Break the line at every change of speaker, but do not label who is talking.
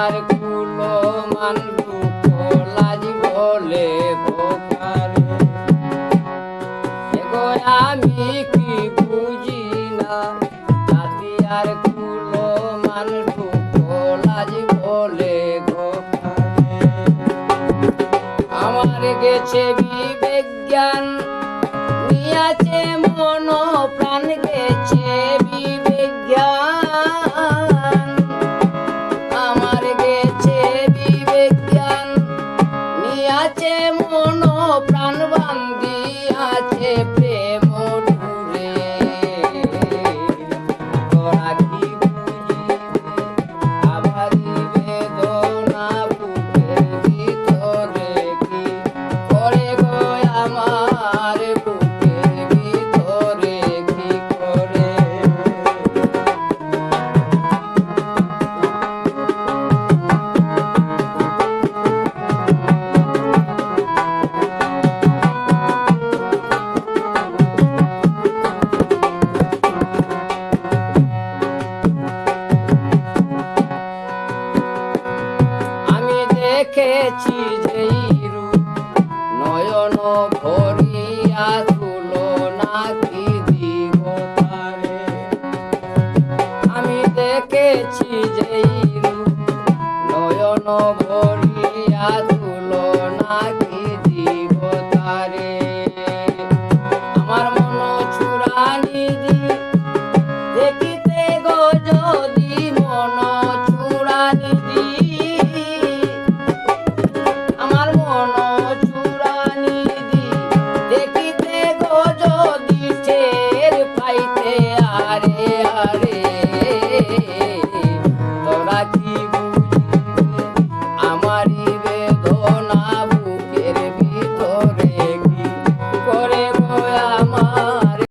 আর কুলো মান দুঃখ লাজ বলে বোকারে এগো আমি কি বুঝি না জাতি আর কুলো মান দুঃখ লাজ বলে বোকারে আমার গেছে বিবেক জ্ঞান নিয়াছে মন প্রাণ গেছে বিবেক জ্ঞান আমার গেছে বিবেক জ্ঞান নিয়াছে মন প্রাণ বান্ধি আছে প্রেম ডুরে তোরা কি বুঝিবে আমারি বেদনা বুকের ভিতরে কি করে গো আমার বুকের ভিতরে কি করে আমি দেখেছি যেই রূপ নয়ন ভরিয়া তুলনা